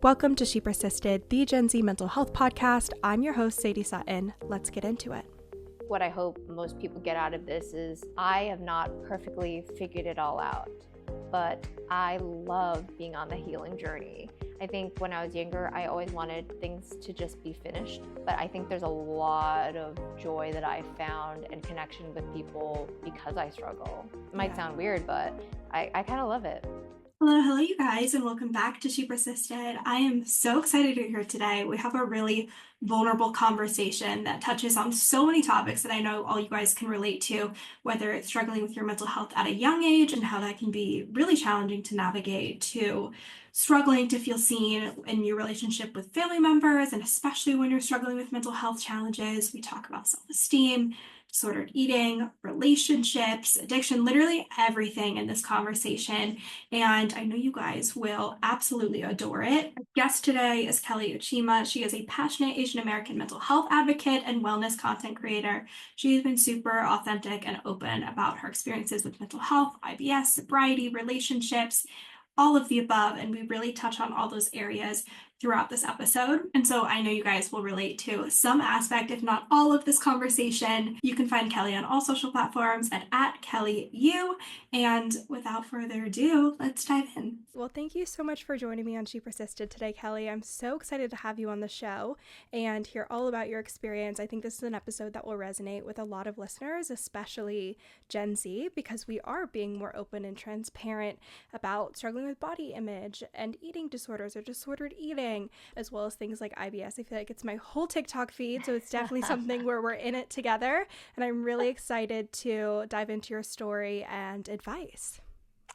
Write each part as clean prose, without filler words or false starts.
Welcome to She Persisted, the Gen Z mental health podcast. I'm your host, Sadie Sutton. Let's get into it. What I hope most people get out of this is I have not perfectly figured it all out, but I love being on the healing journey. I think when I was younger, I always wanted things to just be finished, but I think there's a lot of joy that I found and connection with people because I struggle. It might sound weird, but I kind of love it. Hello, you guys, and welcome back to She Persisted. I am so excited you're here today. We have a really vulnerable conversation that touches on so many topics that I know all you guys can relate to, whether it's struggling with your mental health at a young age and how that can be really challenging to navigate, to struggling to feel seen in your relationship with family members, and especially when you're struggling with mental health challenges. We talk about self-esteem, disordered eating, relationships, addiction, literally everything in this conversation. And I know you guys will absolutely adore it. Our guest today is Kelly Uchima. She is a passionate Asian American mental health advocate and wellness content creator. She's been super authentic and open about her experiences with mental health, IBS, sobriety, relationships, all of the above, and we really touch on all those areas throughout this episode. And so I know you guys will relate to some aspect, if not all of this conversation. You can find Kelly on all social platforms at KellyU. And without further ado, let's dive in. Well, thank you so much for joining me on She Persisted today, Kelly. I'm so excited to have you on the show and hear all about your experience. I think this is an episode that will resonate with a lot of listeners, especially Gen Z, because we are being more open and transparent about struggling with body image and eating disorders or disordered eating, as well as things like IBS. I feel like it's my whole TikTok feed, so it's definitely something where we're in it together, and I'm really excited to dive into your story and advice.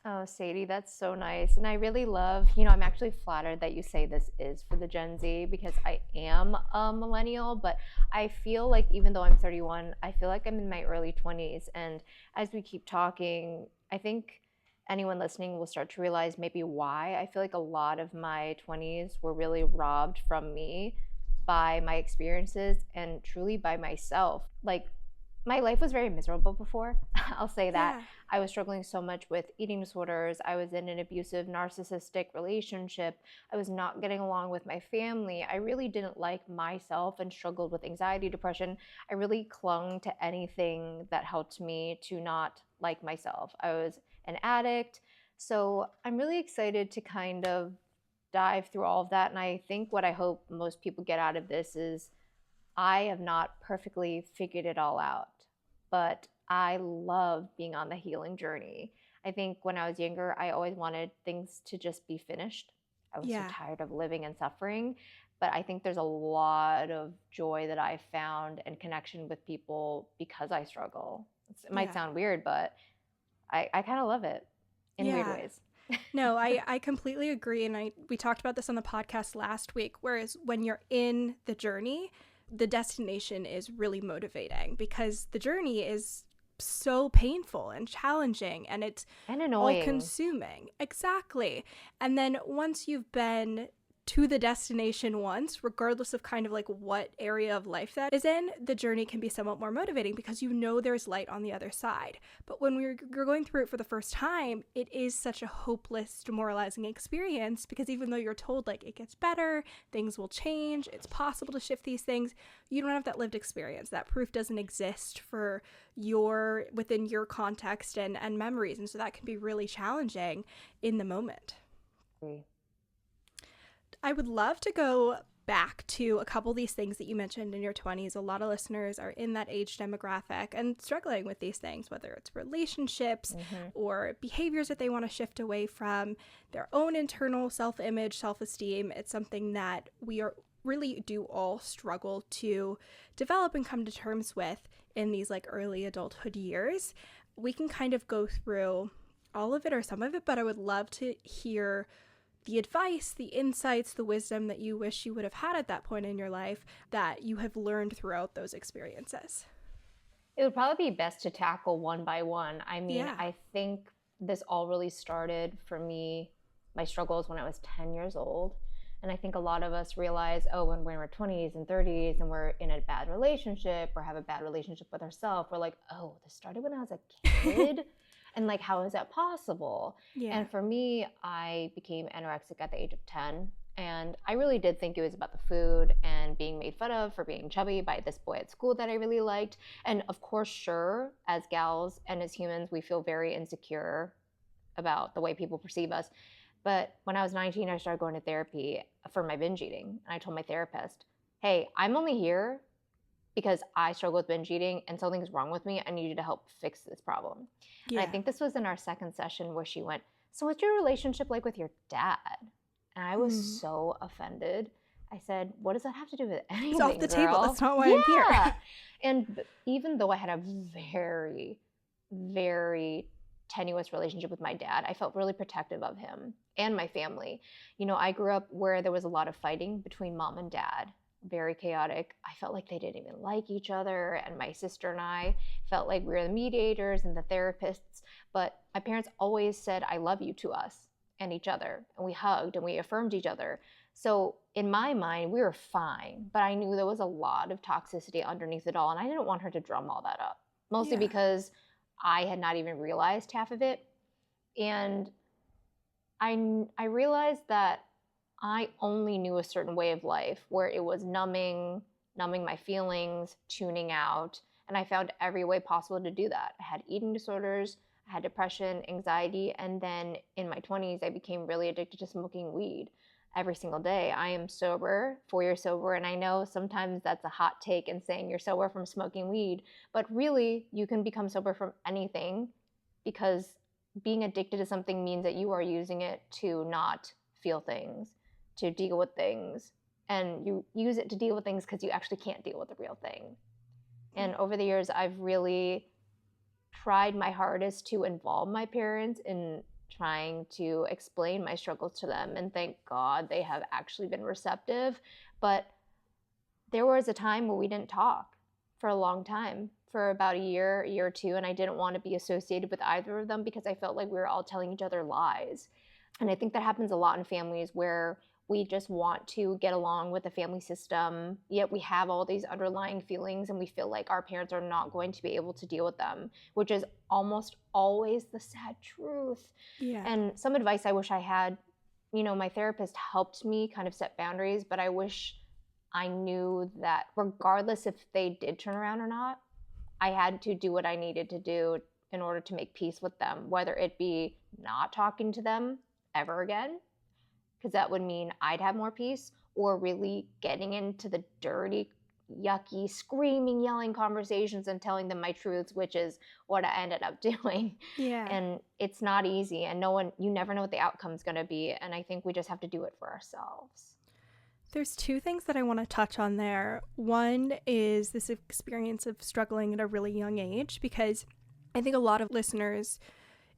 Oh, Sadie, that's so nice. And I really love, I'm actually flattered that you say this is for the Gen Z because I am a millennial, but I feel like even though I'm 31, I feel like I'm in my early 20s. And as we keep talking, I think anyone listening will start to realize maybe why I feel like a lot of my 20s were really robbed from me by my experiences and truly by myself. Like, my life was very miserable before. I'll say that. Yeah. I was struggling so much with eating disorders. I was in an abusive, narcissistic relationship. I was not getting along with my family. I really didn't like myself and struggled with anxiety, depression. I really clung to anything that helped me to not like myself. I was an addict. So I'm really excited to kind of dive through all of that. And I think what I hope most people get out of this is I have not perfectly figured it all out, but I love being on the healing journey. I think when I was younger, I always wanted things to just be finished. I was so tired of living and suffering, but I think there's a lot of joy that I found and connection with people because I struggle. It might sound weird, but I kind of love it in weird ways. No, I completely agree. And we talked about this on the podcast last week, whereas when you're in the journey, the destination is really motivating because the journey is so painful and challenging and it's annoying. All consuming. Exactly. And then once you've been to the destination once, regardless of kind of like what area of life that is in, the journey can be somewhat more motivating because you know there's light on the other side. But when you're going through it for the first time, it is such a hopeless, demoralizing experience because even though you're told like it gets better, things will change, it's possible to shift these things, you don't have that lived experience. That proof doesn't exist for within your context and memories. And so that can be really challenging in the moment. I would love to go back to a couple of these things that you mentioned in your 20s. A lot of listeners are in that age demographic and struggling with these things, whether it's relationships or behaviors that they want to shift away from, their own internal self-image, self-esteem. It's something that we really do all struggle to develop and come to terms with in these like early adulthood years. We can kind of go through all of it or some of it, but I would love to hear the advice, the insights, the wisdom that you wish you would have had at that point in your life that you have learned throughout those experiences. It would probably be best to tackle one by one. I mean, I think this all really started for me, my struggles when I was 10 years old. And I think a lot of us realize, when we're in our 20s and 30s and we're in a bad relationship or have a bad relationship with ourselves, we're like, this started when I was a kid? And like, how is that possible? Yeah. And for me, I became anorexic at the age of 10. And I really did think it was about the food and being made fun of for being chubby by this boy at school that I really liked. And of course, sure, as gals and as humans, we feel very insecure about the way people perceive us. But when I was 19, I started going to therapy for my binge eating. And I told my therapist, hey, I'm only here because I struggle with binge eating and something's wrong with me. I need you to help fix this problem. Yeah. And I think this was in our second session where she went, so what's your relationship like with your dad? And I was so offended. I said, what does that have to do with anything, It's off the girl? table. That's not why I'm here. And even though I had a very, very tenuous relationship with my dad, I felt really protective of him and my family. You know, I grew up where there was a lot of fighting between mom and dad, very chaotic. I felt like they didn't even like each other. And my sister and I felt like we were the mediators and the therapists. But my parents always said, I love you to us and each other, and we hugged and we affirmed each other. So in my mind, we were fine, but I knew there was a lot of toxicity underneath it all, and I didn't want her to drum all that up, mostly because I had not even realized half of it. And I realized that I only knew a certain way of life where it was numbing my feelings, tuning out, and I found every way possible to do that. I had eating disorders, I had depression, anxiety, and then in my 20s, I became really addicted to smoking weed every single day. I am sober, 4 years sober, and I know sometimes that's a hot take in saying you're sober from smoking weed, but really, you can become sober from anything because being addicted to something means that you are using it to not feel things, to deal with things, and you use it to deal with things because you actually can't deal with the real thing. And over the years, I've really tried my hardest to involve my parents in trying to explain my struggles to them, and thank God they have actually been receptive. But there was a time where we didn't talk for a long time, for about a year or two, and I didn't want to be associated with either of them because I felt like we were all telling each other lies. And I think that happens a lot in families where we just want to get along with the family system, yet we have all these underlying feelings and we feel like our parents are not going to be able to deal with them, which is almost always the sad truth. Yeah. And some advice I wish I had, you know, my therapist helped me kind of set boundaries, but I wish I knew that regardless if they did turn around or not, I had to do what I needed to do in order to make peace with them, whether it be not talking to them ever again, because that would mean I'd have more peace, or really getting into the dirty, yucky, screaming, yelling conversations and telling them my truths, which is what I ended up doing. Yeah. And it's not easy, and you never know what the outcome's going to be. And I think we just have to do it for ourselves. There's two things that I want to touch on there. One is this experience of struggling at a really young age, because I think a lot of listeners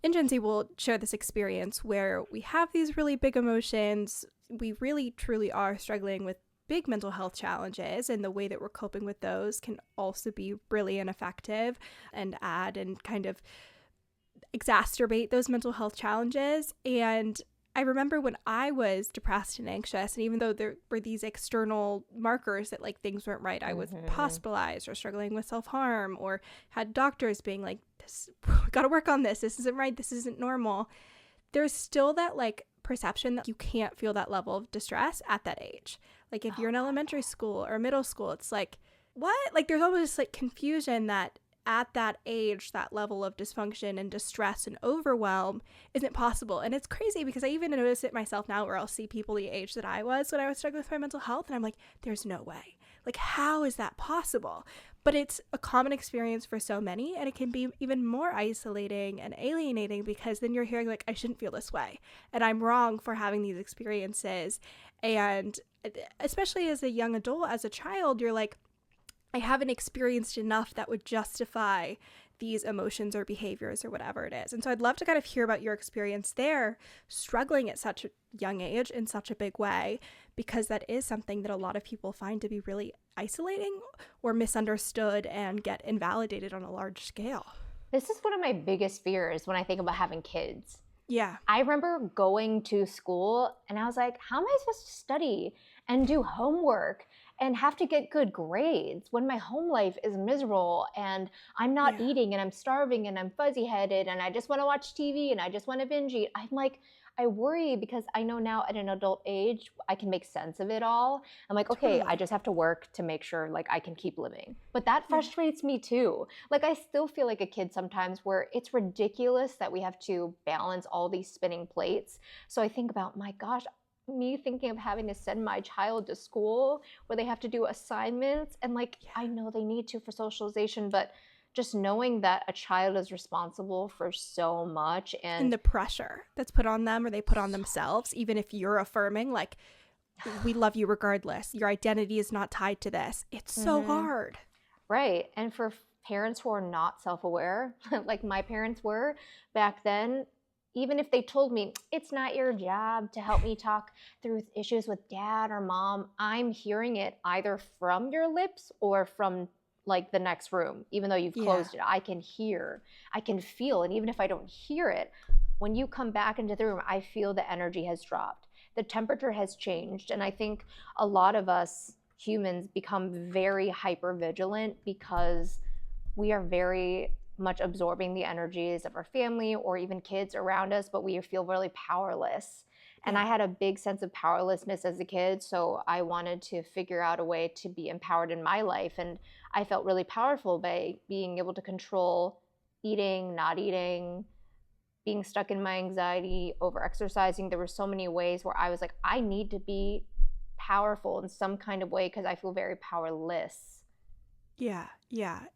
in Gen Z will share this experience where we have these really big emotions. We really, truly are struggling with big mental health challenges, and the way that we're coping with those can also be really ineffective and add and kind of exacerbate those mental health challenges. And I remember when I was depressed and anxious, and even though there were these external markers that like things weren't right, I was hospitalized or struggling with self-harm, or had doctors being like, this, got to work on this isn't right, this isn't normal. There's still that like perception that you can't feel that level of distress at that age. Like if you're in elementary school or middle school, it's like, what? Like there's almost this like confusion that at that age, that level of dysfunction and distress and overwhelm isn't possible. And it's crazy because I even notice it myself now, where I'll see people the age that I was when I was struggling with my mental health, and I'm like, there's no way. Like, how is that possible? But it's a common experience for so many, and it can be even more isolating and alienating because then you're hearing like, I shouldn't feel this way, and I'm wrong for having these experiences. And especially as a young adult, as a child, you're like, I haven't experienced enough that would justify these emotions or behaviors or whatever it is. And so I'd love to kind of hear about your experience there, struggling at such a young age in such a big way, because that is something that a lot of people find to be really isolating or misunderstood and get invalidated on a large scale. This is one of my biggest fears when I think about having kids. Yeah. I remember going to school and I was like, how am I supposed to study and do homework and have to get good grades when my home life is miserable and I'm not eating and I'm starving and I'm fuzzy-headed and I just want to watch TV and I just want to binge eat? I'm like, I worry because I know now at an adult age, I can make sense of it all. I'm like, okay, I just have to work to make sure like I can keep living. But that frustrates me too. Like I still feel like a kid sometimes where it's ridiculous that we have to balance all these spinning plates. So I think about, my gosh, me thinking of having to send my child to school where they have to do assignments, and like I know they need to for socialization, but just knowing that a child is responsible for so much, and the pressure that's put on them or they put on themselves, even if you're affirming like we love you regardless, your identity is not tied to this, it's so hard. Right. And for parents who are not self-aware like my parents were back then, even if they told me it's not your job to help me talk through issues with dad or mom, I'm hearing it either from your lips or from like the next room. Even though you've closed it, I can hear, I can feel. And even if I don't hear it, when you come back into the room, I feel the energy has dropped. The temperature has changed. And I think a lot of us humans become very hyper vigilant because we are very much absorbing the energies of our family or even kids around us, but we feel really powerless. And I had a big sense of powerlessness as a kid, so I wanted to figure out a way to be empowered in my life. And I felt really powerful by being able to control eating, not eating, being stuck in my anxiety, over-exercising. There were so many ways where I was like, I need to be powerful in some kind of way because I feel very powerless. Yeah.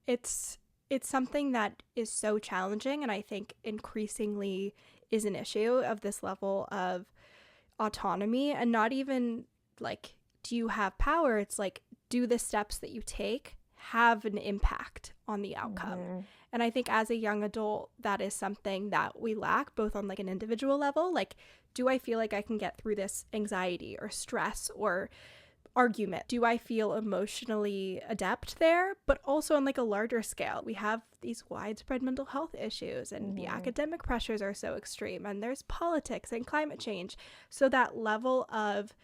It's something that is so challenging, and I think increasingly is an issue of this level of autonomy, and not even like, do you have power? It's like, do the steps that you take have an impact on the outcome? And I think as a young adult, that is something that we lack, both on like an individual level. Like, do I feel like I can get through this anxiety or stress or argument? Do I feel emotionally adept there? But also on like a larger scale, we have these widespread mental health issues, and the academic pressures are so extreme, and there's politics and climate change. So that level of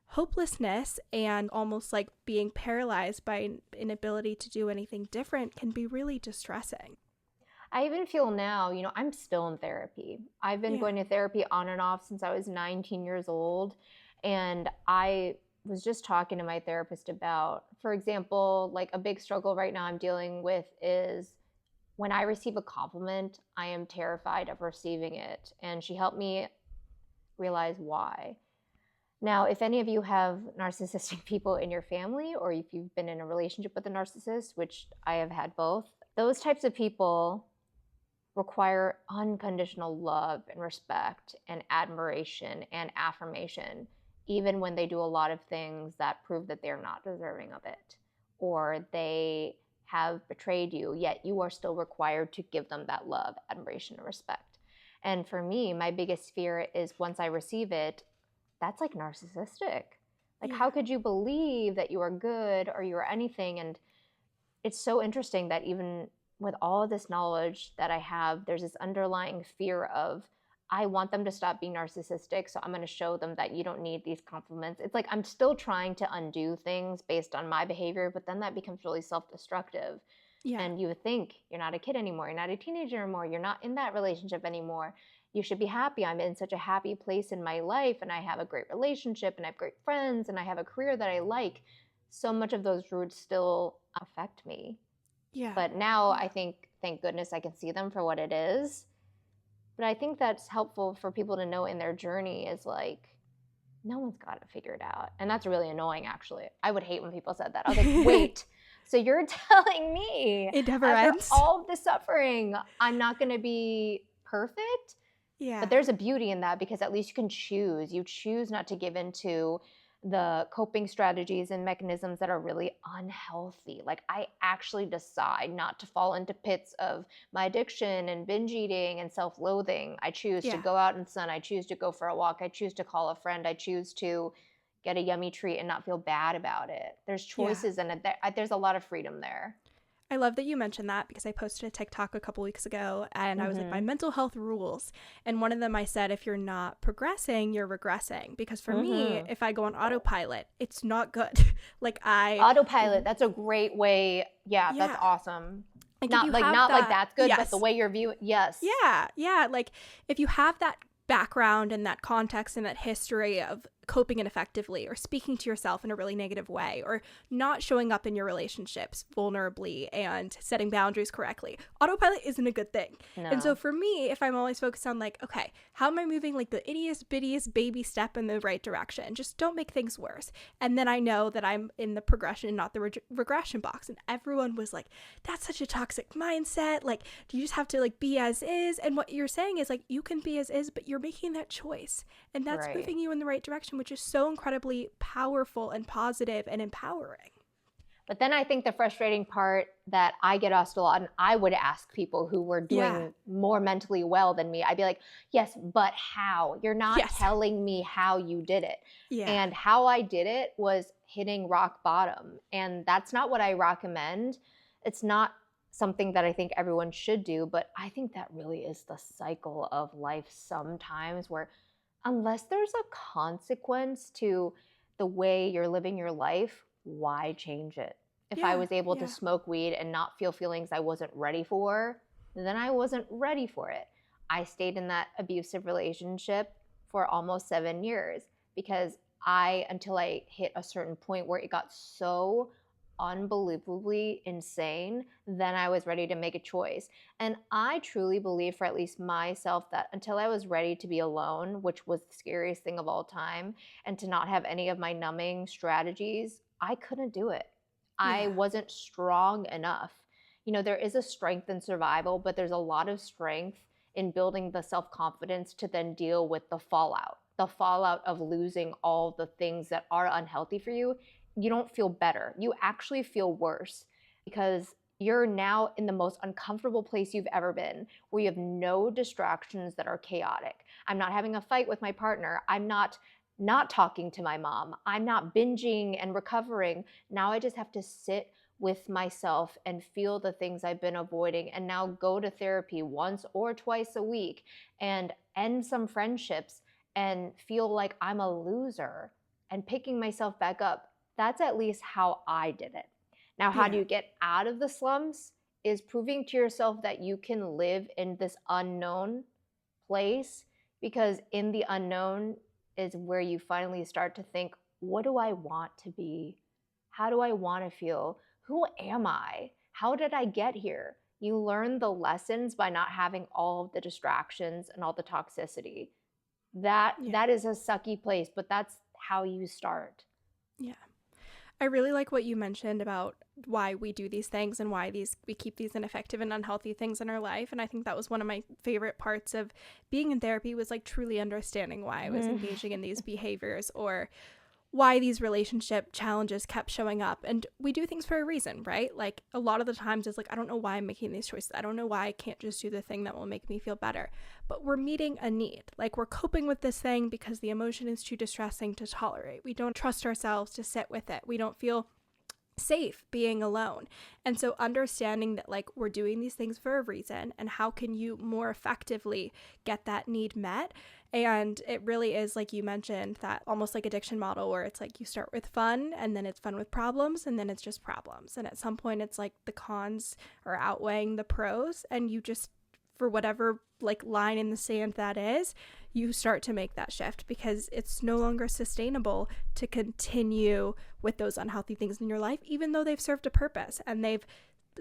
hopelessness and almost like being paralyzed by an inability to do anything different can be really distressing. I even feel now, I'm still in therapy. I've been going to therapy on and off since I was 19 years old. And I was just talking to my therapist about, for example, like a big struggle right now I'm dealing with is when I receive a compliment, I am terrified of receiving it. And she helped me realize why. Now, if any of you have narcissistic people in your family, or if you've been in a relationship with a narcissist, which I have had both, those types of people require unconditional love and respect and admiration and affirmation, even when they do a lot of things that prove that they're not deserving of it, or they have betrayed you, yet you are still required to give them that love, admiration, and respect. And for me, my biggest fear is once I receive it, that's like narcissistic. Like, how could you believe that you are good or you are anything? And it's so interesting that even with all of this knowledge that I have, there's this underlying fear of, I want them to stop being narcissistic, so I'm going to show them that you don't need these compliments. It's like I'm still trying to undo things based on my behavior, but then that becomes really self-destructive. Yeah. And you would think, you're not a kid anymore, you're not a teenager anymore, you're not in that relationship anymore. You should be happy. I'm in such a happy place in my life, and I have a great relationship, and I have great friends, and I have a career that I like. So much of those roots still affect me. Yeah. But now I think, thank goodness, I can see them for what it is. But I think that's helpful for people to know in their journey is like, no one's got to figure it out. And that's really annoying, actually. I would hate when people said that. I was like, wait, so you're telling me it never ends? All of the suffering, I'm not going to be perfect? Yeah. But there's a beauty in that because at least you can choose. You choose not to give into the coping strategies and mechanisms that are really unhealthy. Like I actually decide not to fall into pits of my addiction and binge eating and self-loathing. I choose to go out in the sun. I choose to go for a walk. I choose to call a friend. I choose to get a yummy treat and not feel bad about it. There's choices and there's a lot of freedom there. I love that you mentioned that because I posted a TikTok a couple weeks ago and I was like, my mental health rules. And one of them I said, if you're not progressing, you're regressing. Because for me, if I go on autopilot, it's not good. Autopilot, that's a great way. Yeah, that's awesome. Like, not like that's good, but the way you're viewing, yes. Yeah. Like if you have that background and that context and that history of coping ineffectively or speaking to yourself in a really negative way or not showing up in your relationships vulnerably and setting boundaries correctly, autopilot isn't a good thing. No. And so for me, if I'm always focused on like, okay, how am I moving like the ittiest bittiest baby step in the right direction? Just don't make things worse. And then I know that I'm in the progression, not the regression box. And everyone was like, that's such a toxic mindset. Like, do you just have to like be as is? And what you're saying is like, you can be as is, but you're making that choice. And that's Right. moving you in the right direction, which is so incredibly powerful and positive and empowering. But then I think the frustrating part that I get asked a lot, and I would ask people who were doing more mentally well than me, I'd be like, yes, but how? You're not telling me how you did it. Yeah. And how I did it was hitting rock bottom. And that's not what I recommend. It's not something that I think everyone should do, but I think that really is the cycle of life sometimes, where unless there's a consequence to the way you're living your life, why change it? If I was able to smoke weed and not feel feelings I wasn't ready for, then I wasn't ready for it. I stayed in that abusive relationship for almost 7 years because until I hit a certain point where it got so unbelievably insane, then I was ready to make a choice. And I truly believe, for at least myself, that until I was ready to be alone, which was the scariest thing of all time, and to not have any of my numbing strategies, I couldn't do it. I wasn't strong enough. You know, there is a strength in survival, but there's a lot of strength in building the self-confidence to then deal with the fallout of losing all the things that are unhealthy for you. You don't feel better. You actually feel worse because you're now in the most uncomfortable place you've ever been, where you have no distractions that are chaotic. I'm not having a fight with my partner. I'm not talking to my mom. I'm not binging and recovering. Now I just have to sit with myself and feel the things I've been avoiding, and now go to therapy once or twice a week and end some friendships and feel like I'm a loser and picking myself back up. That's at least how I did it. Now, how do you get out of the slums is proving to yourself that you can live in this unknown place, because in the unknown is where you finally start to think, what do I want to be? How do I want to feel? Who am I? How did I get here? You learn the lessons by not having all of the distractions and all the toxicity. That is a sucky place, but that's how you start. Yeah. I really like what you mentioned about why we do these things and why we keep these ineffective and unhealthy things in our life. And I think that was one of my favorite parts of being in therapy, was like truly understanding why I was engaging in these behaviors, or why these relationship challenges kept showing up. And we do things for a reason, right? Like a lot of the times it's like, I don't know why I'm making these choices. I don't know why I can't just do the thing that will make me feel better. But we're meeting a need. Like we're coping with this thing because the emotion is too distressing to tolerate. We don't trust ourselves to sit with it. We don't feel safe being alone. And so understanding that like we're doing these things for a reason, and how can you more effectively get that need met. And it really is, like you mentioned, that almost like addiction model where it's like you start with fun, and then it's fun with problems, and then it's just problems. And at some point it's like the cons are outweighing the pros, and you just, for whatever like line in the sand that is, you start to make that shift, because it's no longer sustainable to continue with those unhealthy things in your life, even though they've served a purpose and they've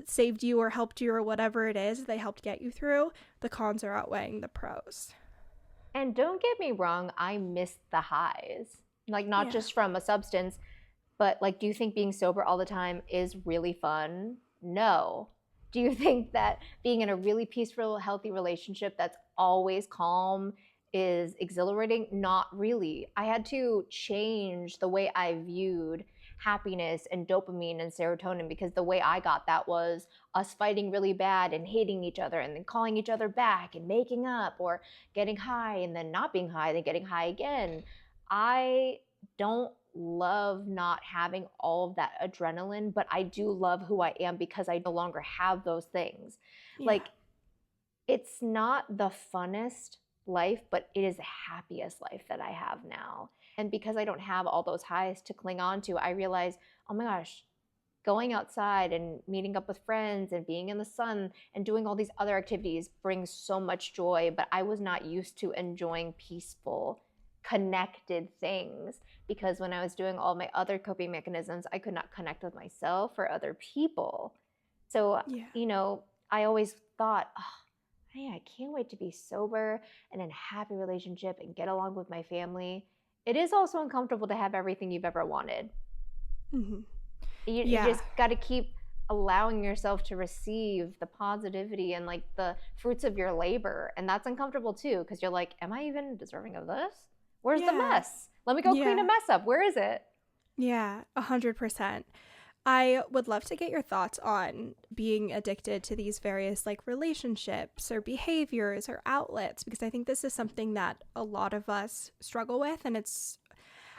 saved you or helped you or whatever it is they helped get you through. The cons are outweighing the pros. And don't get me wrong, I miss the highs. Like not just from a substance, but like, do you think being sober all the time is really fun? No. Do you think that being in a really peaceful, healthy relationship that's always calm is exhilarating? Not really. I had to change the way I viewed happiness and dopamine and serotonin, because the way I got that was us fighting really bad and hating each other and then calling each other back and making up, or getting high and then not being high, then getting high again. I don't love not having all of that adrenaline, but I do love who I am because I no longer have those things. Like, it's not the funnest life, but it is the happiest life that I have now. And because I don't have all those highs to cling on to, I realize, oh my gosh, going outside and meeting up with friends and being in the sun and doing all these other activities brings so much joy, but I was not used to enjoying peaceful, connected things, because when I was doing all my other coping mechanisms, I could not connect with myself or other people. So, I always thought, oh, man, I can't wait to be sober and in a happy relationship and get along with my family. It is also uncomfortable to have everything you've ever wanted. Mm-hmm. You just got to keep allowing yourself to receive the positivity and like the fruits of your labor. And that's uncomfortable too, because you're like, am I even deserving of this? Where's the mess? Let me go clean a mess up. Where is it? Yeah, 100%. I would love to get your thoughts on being addicted to these various like relationships or behaviors or outlets, because I think this is something that a lot of us struggle with. And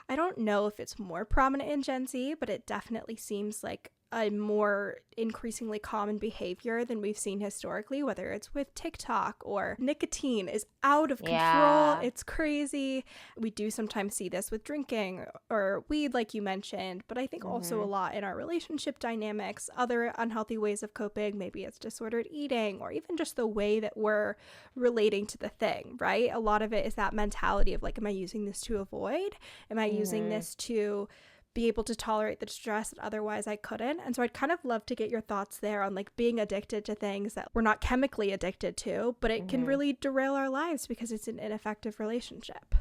I don't know if it's more prominent in Gen Z, but it definitely seems like a more increasingly common behavior than we've seen historically, whether it's with TikTok or nicotine is out of control. Yeah. It's crazy. We do sometimes see this with drinking or weed, like you mentioned, but I think also a lot in our relationship dynamics, other unhealthy ways of coping. Maybe it's disordered eating or even just the way that we're relating to the thing, right? A lot of it is that mentality of like, am I using this to avoid? Am I using this to be able to tolerate the stress that otherwise I couldn't? And so I'd kind of love to get your thoughts there on like being addicted to things that we're not chemically addicted to, but it can really derail our lives because it's an ineffective relationship.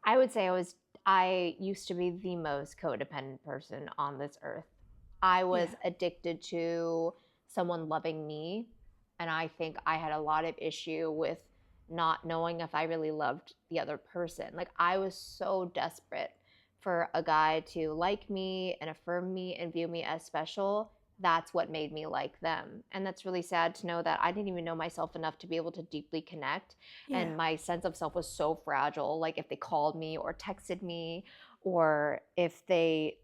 I would say I used to be the most codependent person on this earth. I was addicted to someone loving me, and I think I had a lot of issue with not knowing if I really loved the other person. Like I was so desperate for a guy to like me and affirm me and view me as special. That's what made me like them. And that's really sad to know that I didn't even know myself enough to be able to deeply connect. And my sense of self was so fragile. Like if they called me or texted me, or if they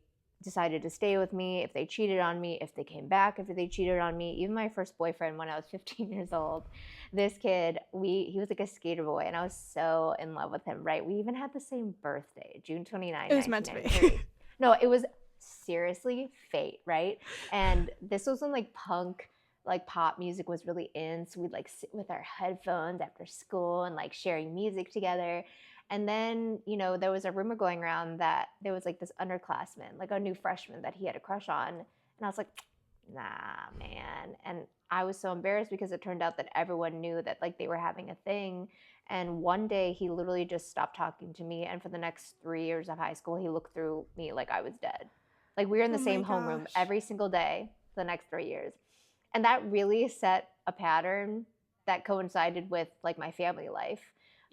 decided to stay with me, if they cheated on me, if they came back, if they cheated on me. Even my first boyfriend when I was 15 years old, this kid, he was like a skater boy, and I was so in love with him, right? We even had the same birthday, June 29th. It was meant to be. No, it was seriously fate, right? And this was when like punk, like pop music was really in. So we'd like sit with our headphones after school and like sharing music together. And then, there was a rumor going around that there was like this underclassman, like a new freshman that he had a crush on. And I was like, nah, man. And I was so embarrassed because it turned out that everyone knew that like they were having a thing. And one day he literally just stopped talking to me. And for the next 3 years of high school, he looked through me like I was dead. Like we were in the same homeroom every single day for the next 3 years. And that really set a pattern that coincided with like my family life.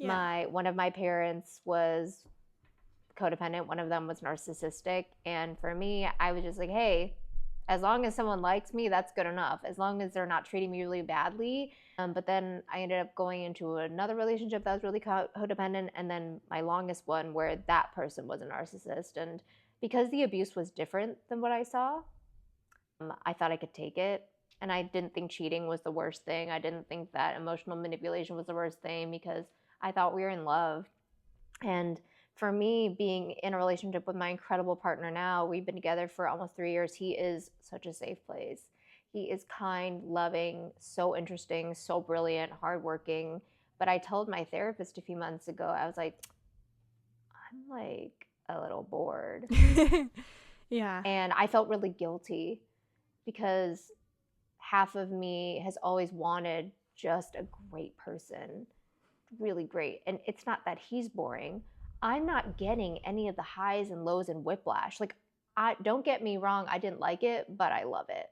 One of my parents was codependent. One of them was narcissistic. And for me, I was just like, hey, as long as someone likes me, that's good enough. As long as they're not treating me really badly. But then I ended up going into another relationship that was really codependent. And then my longest one where that person was a narcissist. And because the abuse was different than what I saw, I thought I could take it. And I didn't think cheating was the worst thing. I didn't think that emotional manipulation was the worst thing because I thought we were in love. And for me, being in a relationship with my incredible partner now, we've been together for almost 3 years. He is such a safe place. He is kind, loving, so interesting, so brilliant, hardworking. But I told my therapist a few months ago, I was like, I'm like a little bored. Yeah. And I felt really guilty because half of me has always wanted just a great person, really great. And it's not that he's boring. I'm not getting any of the highs and lows and whiplash. Like, don't get me wrong, I didn't like it, but I love it.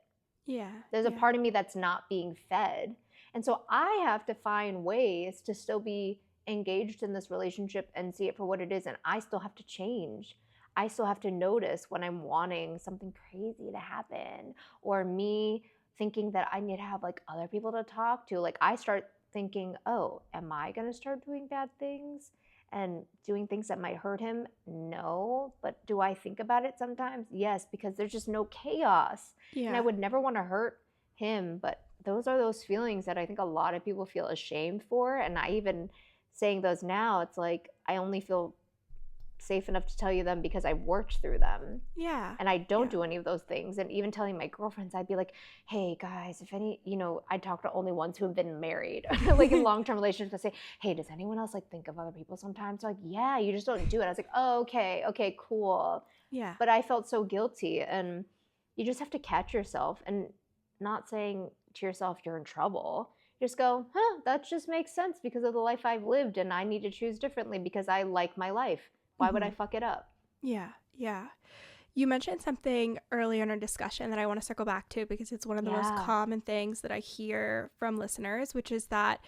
Yeah. There's a part of me that's not being fed. And so I have to find ways to still be engaged in this relationship and see it for what it is. And I still have to change. I still have to notice when I'm wanting something crazy to happen, or me thinking that I need to have like other people to talk to. Like I start thinking, oh, am I going to start doing bad things and doing things that might hurt him? No. But do I think about it sometimes? Yes, because there's just no chaos. Yeah. And I would never want to hurt him. But those are those feelings that I think a lot of people feel ashamed for. And I even saying those now, it's like I only feel safe enough to tell you them because I've worked through them. Yeah. And I don't do any of those things. And even telling my girlfriends, I'd be like, hey guys, if any, I talk to only ones who have been married, like in long-term relationships. I say, hey, does anyone else like think of other people sometimes? They're like, yeah, you just don't do it. I was like, oh, okay, cool. Yeah. But I felt so guilty, and you just have to catch yourself and not saying to yourself you're in trouble. Just go, that just makes sense because of the life I've lived, and I need to choose differently because I like my life. Why would I fuck it up? Yeah. You mentioned something earlier in our discussion that I want to circle back to because it's one of the most common things that I hear from listeners, which is that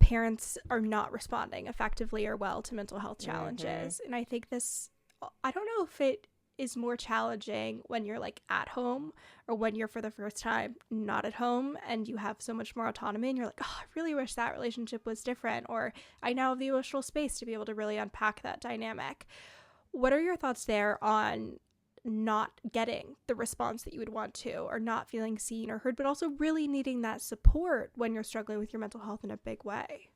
parents are not responding effectively or well to mental health challenges. And I think I don't know if it is more challenging when you're like at home or when you're for the first time not at home and you have so much more autonomy and you're like, oh, I really wish that relationship was different, or I now have the emotional space to be able to really unpack that dynamic. What are your thoughts there on not getting the response that you would want to, or not feeling seen or heard, but also really needing that support when you're struggling with your mental health in a big way?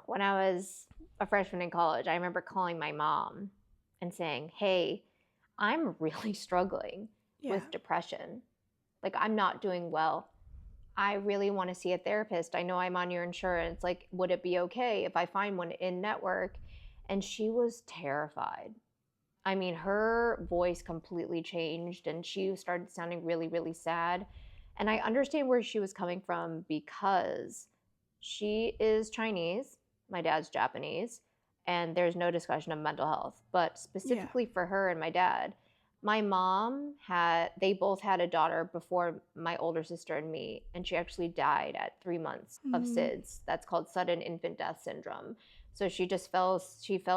When I was a freshman in college, I remember calling my mom and saying, hey, I'm really struggling with depression. Like, I'm not doing well. I really want to see a therapist. I know I'm on your insurance. Like, would it be okay if I find one in network? And she was terrified. I mean, her voice completely changed and she started sounding really, really sad. And I understand where she was coming from because she is Chinese, my dad's Japanese, and there's no discussion of mental health. But specifically for her and my dad, my mom they both had a daughter before my older sister and me, and she actually died at 3 months of SIDS. That's called sudden infant death syndrome. So she fell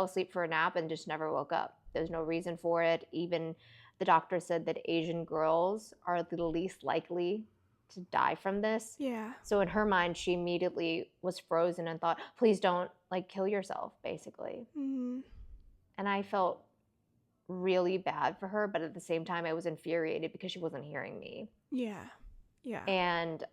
asleep for a nap and just never woke up. There's no reason for it. Even the doctor said that Asian girls are the least likely to die from this. Yeah. So in her mind, she immediately was frozen and thought, please don't kill yourself, basically. Mm-hmm. And I felt really bad for her, but at the same time, I was infuriated because she wasn't hearing me. Yeah. And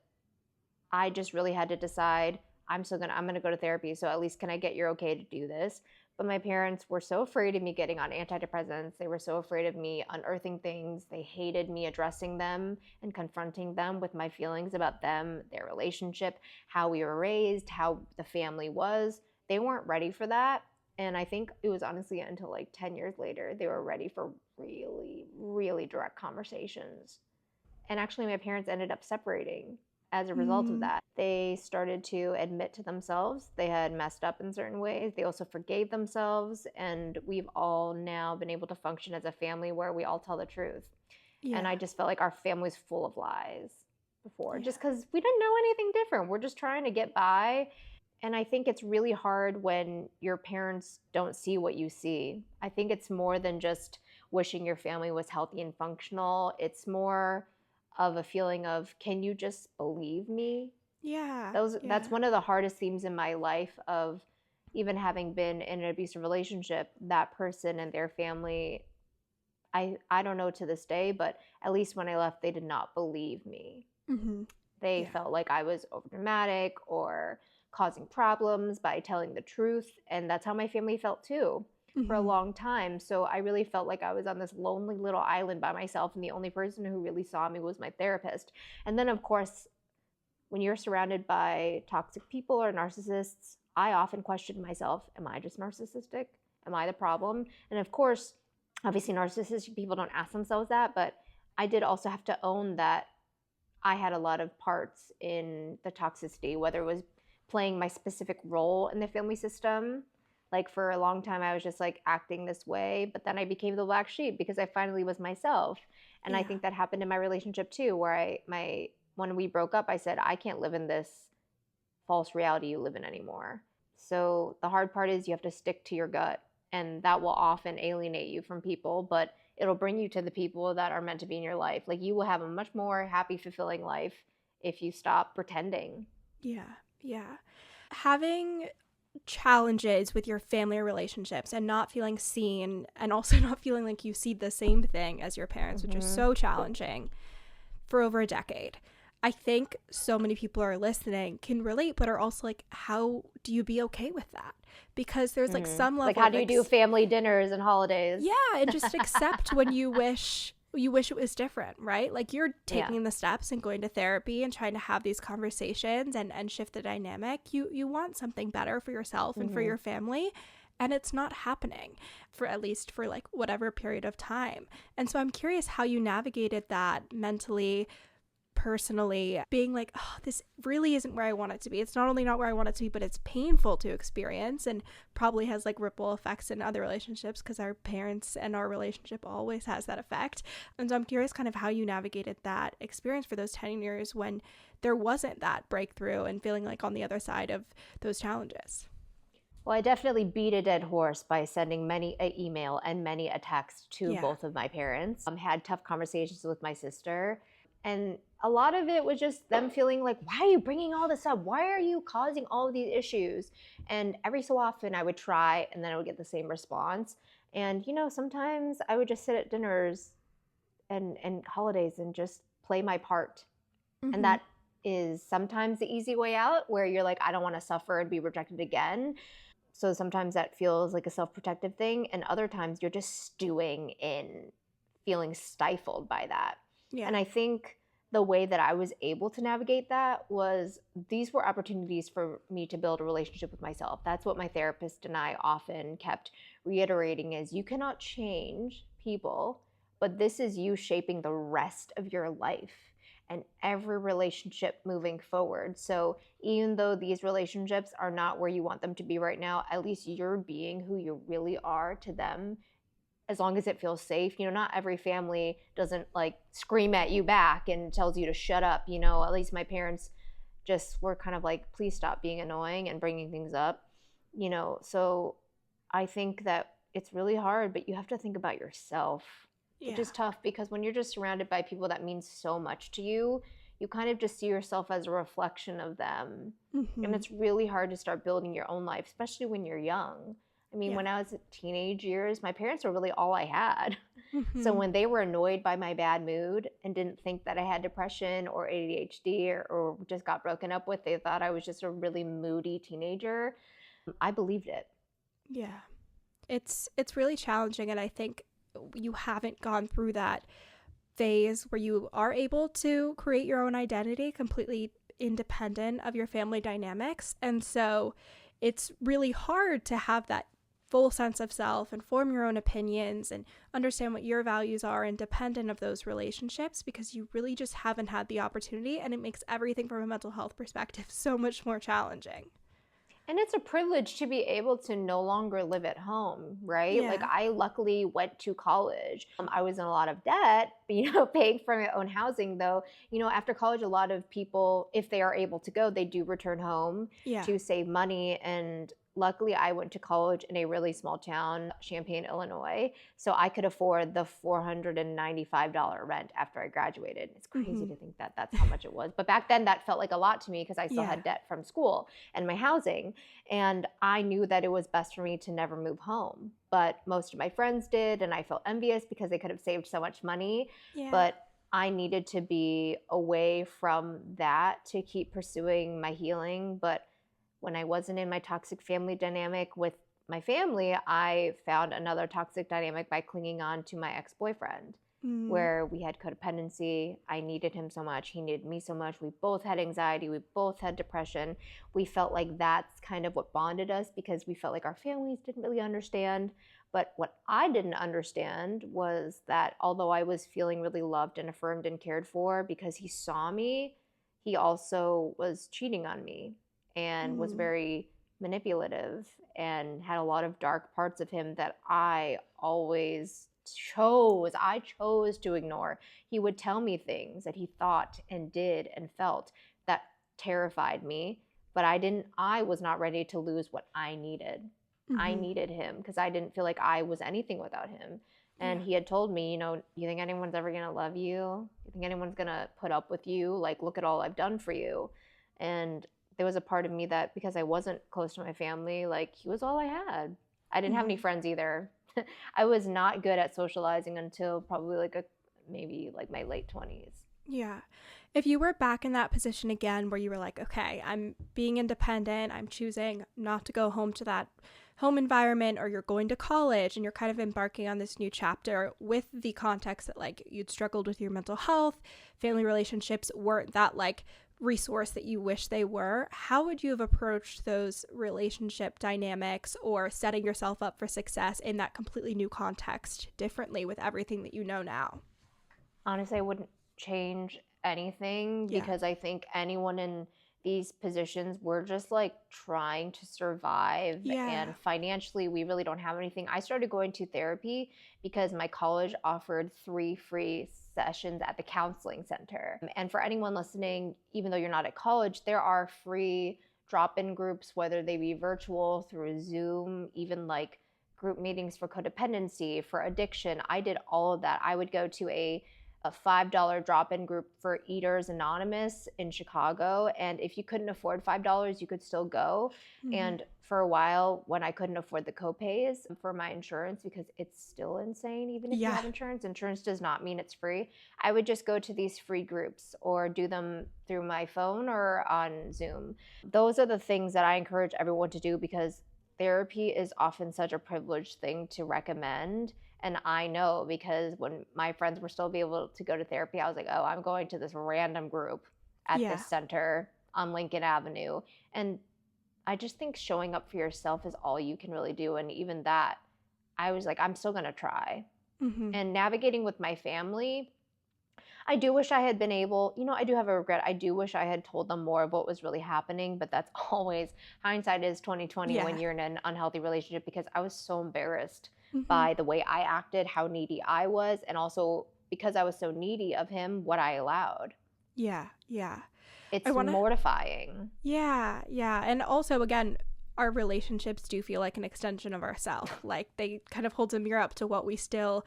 I just really had to decide, I'm gonna go to therapy, so at least can I get your okay to do this? But my parents were so afraid of me getting on antidepressants. They were so afraid of me unearthing things. They hated me addressing them and confronting them with my feelings about them, their relationship, how we were raised, how the family was. They weren't ready for that. And I think it was honestly until 10 years later, they were ready for really, really direct conversations. And actually, my parents ended up separating as a result of that. They started to admit to themselves they had messed up in certain ways. They also forgave themselves. And we've all now been able to function as a family where we all tell the truth. Yeah. And I just felt like our family's full of lies before, just because we didn't know anything different. We're just trying to get by. And I think it's really hard when your parents don't see what you see. I think it's more than just wishing your family was healthy and functional. It's more of a feeling of, can you just believe me? Yeah. That's one of the hardest themes in my life, of even having been in an abusive relationship. That person and their family, I don't know to this day, but at least when I left, they did not believe me. Mm-hmm. They felt like I was overdramatic or causing problems by telling the truth. And that's how my family felt too. For a long time. So I really felt like I was on this lonely little island by myself, and the only person who really saw me was my therapist. And then, of course, when you're surrounded by toxic people or narcissists, I often questioned myself, am I just narcissistic? Am I the problem? And of course, obviously narcissistic people don't ask themselves that, but I did also have to own that I had a lot of parts in the toxicity, whether it was playing my specific role in the family system. For a long time, I was just acting this way, but then I became the black sheep because I finally was myself. And I think that happened in my relationship too, where when we broke up, I said, I can't live in this false reality you live in anymore. So the hard part is you have to stick to your gut, and that will often alienate you from people, but it'll bring you to the people that are meant to be in your life. You will have a much more happy, fulfilling life if you stop pretending. Yeah. Having challenges with your family relationships and not feeling seen, and also not feeling like you see the same thing as your parents, which is so challenging, for over a decade. I think so many people are listening can relate, but are also like, how do you be okay with that? Because there's like some level Like, how of do you do family dinners and holidays? yeah, and just accept when you wish it was different, right? Like you're taking the steps and going to therapy and trying to have these conversations and shift the dynamic. You want something better for yourself and for your family, and it's not happening for at least for like whatever period of time. And so I'm curious how you navigated that mentally, personally, being like, oh, this really isn't where I want it to be. It's not only not where I want it to be, but it's painful to experience and probably has like ripple effects in other relationships because our parents and our relationship always has that effect. And so I'm curious kind of how you navigated that experience for those 10 years when there wasn't that breakthrough and feeling like on the other side of those challenges. Well, I definitely beat a dead horse by sending many an email and many a text to both of my parents. Had tough conversations with my sister. And a lot of it was just them feeling like, why are you bringing all this up? Why are you causing all of these issues? And every so often I would try and then I would get the same response. And, you know, sometimes I would just sit at dinners and holidays and just play my part. And that is sometimes the easy way out where you're like, I don't want to suffer and be rejected again. So sometimes that feels like a self-protective thing. And other times you're just stewing in feeling stifled by that. Yeah. And I think the way that I was able to navigate that was these were opportunities for me to build a relationship with myself. That's what my therapist and I often kept reiterating is you cannot change people, but this is you shaping the rest of your life and every relationship moving forward. So even though these relationships are not where you want them to be right now, at least you're being who you really are to them. As long as it feels safe, you know, not every family doesn't like scream at you back and tells you to shut up, you know, at least my parents just were kind of like, please stop being annoying and bringing things up, you know. So I think that it's really hard, but you have to think about yourself, which is tough because when you're just surrounded by people that mean so much to you, you kind of just see yourself as a reflection of them. And it's really hard to start building your own life, especially when you're young. I mean, when I was in teenage years, my parents were really all I had. So when they were annoyed by my bad mood and didn't think that I had depression or ADHD or just got broken up with, they thought I was just a really moody teenager. I believed it. Yeah. It's really challenging. And I think you haven't gone through that phase where you are able to create your own identity completely independent of your family dynamics. And so it's really hard to have that full sense of self and form your own opinions and understand what your values are independent of those relationships because you really just haven't had the opportunity, and it makes everything from a mental health perspective so much more challenging. And it's a privilege to be able to no longer live at home, right? Like I luckily went to college. I was in a lot of debt, you know, paying for my own housing though. You know, after college, a lot of people, if they are able to go, they do return home to save money. And luckily I went to college in a really small town, Champaign, Illinois. So I could afford the $495 rent after I graduated. It's crazy to think that that's how much it was. But back then that felt like a lot to me because I still had debt from school and my housing. And I knew that it was best for me to never move home. But most of my friends did, and I felt envious because they could have saved so much money. But I needed to be away from that to keep pursuing my healing. But when I wasn't in my toxic family dynamic with my family, I found another toxic dynamic by clinging on to my ex-boyfriend, where we had codependency. I needed him so much. He needed me so much. We both had anxiety. We both had depression. We felt like that's kind of what bonded us because we felt like our families didn't really understand. But what I didn't understand was that although I was feeling really loved and affirmed and cared for because he saw me, he also was cheating on me and was very manipulative and had a lot of dark parts of him that I chose to ignore. He would tell me things that he thought and did and felt that terrified me, but I was not ready to lose what I needed. I needed him because I didn't feel like I was anything without him. And he had told me, you know, you think anyone's ever going to love you? You think anyone's going to put up with you? Like, look at all I've done for you. And there was a part of me that because I wasn't close to my family, like he was all I had. I didn't have any friends either. I was not good at socializing until probably maybe my late 20s. Yeah. If you were back in that position again where you were like, okay, I'm being independent, I'm choosing not to go home to that home environment, or you're going to college and you're kind of embarking on this new chapter with the context that like you'd struggled with your mental health, family relationships weren't that like resource that you wish they were, how would you have approached those relationship dynamics or setting yourself up for success in that completely new context differently with everything that you know now? Honestly, I wouldn't change anything Yeah. because I think anyone in these positions, we're just like trying to survive. Yeah. And financially, we really don't have anything. I started going to therapy because my college offered 3 free sessions at the counseling center. And for anyone listening, even though you're not at college, there are free drop-in groups, whether they be virtual, through Zoom, even like group meetings for codependency, for addiction. I did all of that. I would go to a $5 drop-in group for Eaters Anonymous in Chicago. And if you couldn't afford $5, you could still go. Mm-hmm. And for a while, when I couldn't afford the copays for my insurance, because it's still insane, even if you have insurance does not mean it's free, I would just go to these free groups or do them through my phone or on Zoom. Those are the things that I encourage everyone to do, because therapy is often such a privileged thing to recommend. And I know, because when my friends were still be able to go to therapy, I was like, oh, I'm going to this random group at this center on Lincoln Avenue. And I just think showing up for yourself is all you can really do. And even that, I was like, I'm still going to try. Mm-hmm. And navigating with my family, I do wish I had been able, I do have a regret. I do wish I had told them more of what was really happening, but that's always, hindsight is 2020 when you're in an unhealthy relationship, because I was so embarrassed by the way I acted, how needy I was, and also because I was so needy of him, what I allowed. Yeah. It's mortifying. Yeah. And also, again, our relationships do feel like an extension of ourselves. Like they kind of hold a mirror up to what we still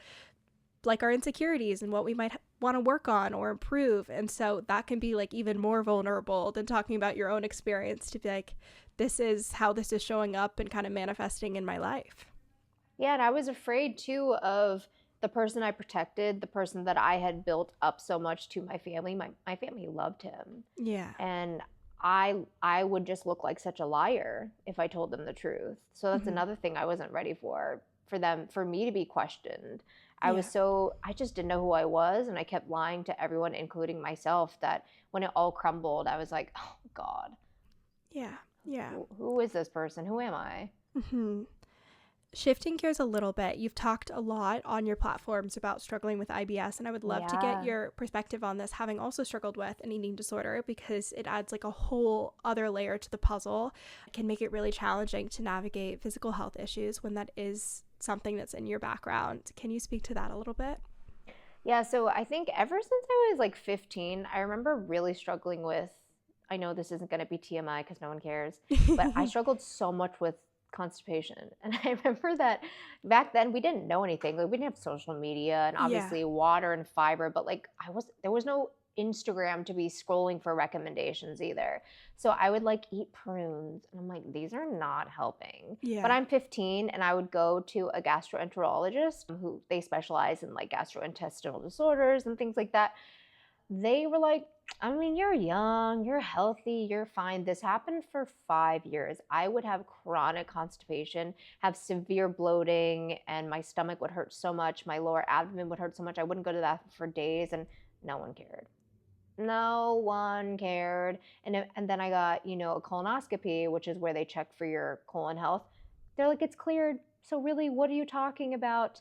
like, our insecurities and what we might want to work on or improve. And so that can be like even more vulnerable than talking about your own experience, to be like, this is how this is showing up and kind of manifesting in my life. Yeah, and I was afraid too of the person I protected, the person that I had built up so much to my family. My family loved him. Yeah. And I would just look like such a liar if I told them the truth. So that's another thing I wasn't ready for me to be questioned. I just didn't know who I was, and I kept lying to everyone, including myself, that when it all crumbled, I was like, oh God. Yeah. Who is this person? Who am I? Mm-hmm. Shifting gears a little bit, you've talked a lot on your platforms about struggling with IBS, and I would love to get your perspective on this, having also struggled with an eating disorder, because it adds like a whole other layer to the puzzle. It can make it really challenging to navigate physical health issues when that is something that's in your background. Can you speak to that a little bit? Yeah, so I think ever since I was like 15, I remember really struggling with, I know this isn't going to be TMI because no one cares, but I struggled so much with constipation. And I remember that back then we didn't know anything. Like, we didn't have social media and obviously water and fiber, but like there was no Instagram to be scrolling for recommendations either. So I would like eat prunes and I'm like, these are not helping. But I'm 15 and I would go to a gastroenterologist who they specialize in like gastrointestinal disorders and things like that. They were like, I mean, you're young, you're healthy, you're fine. This happened for 5 years. I would have chronic constipation, have severe bloating, and my stomach would hurt so much. My lower abdomen would hurt so much. I wouldn't go to that for days, and no one cared. No one cared. And then I got, a colonoscopy, which is where they check for your colon health. They're like, it's cleared. So really, what are you talking about?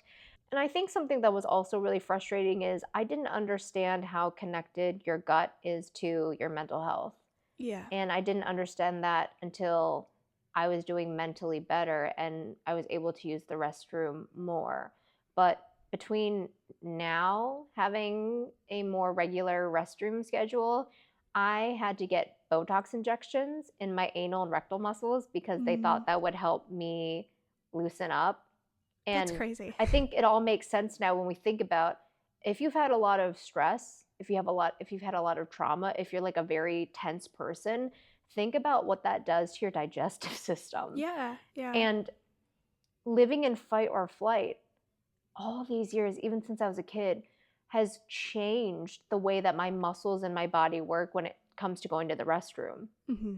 And I think something that was also really frustrating is I didn't understand how connected your gut is to your mental health. Yeah. And I didn't understand that until I was doing mentally better and I was able to use the restroom more. But between now having a more regular restroom schedule, I had to get Botox injections in my anal and rectal muscles because they thought that would help me loosen up. And that's crazy. I think it all makes sense now when we think about, if you've had a lot of stress, if you've had a lot of trauma, if you're like a very tense person, think about what that does to your digestive system. Yeah. And living in fight or flight all these years, even since I was a kid, has changed the way that my muscles and my body work when it comes to going to the restroom. Mm-hmm.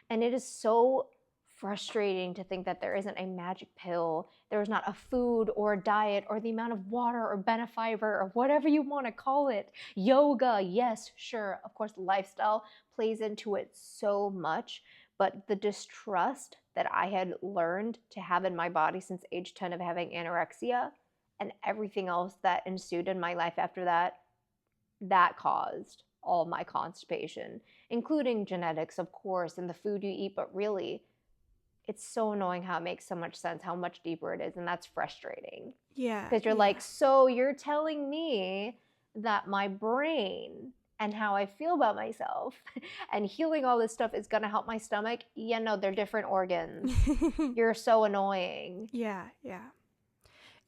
And it is so frustrating to think that there isn't a magic pill. There's not a food or a diet or the amount of water or benefiber or whatever you want to call it. Yoga, yes, sure. Of course, lifestyle plays into it so much. But the distrust that I had learned to have in my body since age 10 of having anorexia and everything else that ensued in my life after that, that caused all my constipation, including genetics, of course, and the food you eat. But really, it's so annoying how it makes so much sense, how much deeper it is. And that's frustrating. Yeah. Because you're like, so you're telling me that my brain and how I feel about myself and healing all this stuff is going to help my stomach? Yeah, no, they're different organs. You're so annoying. Yeah.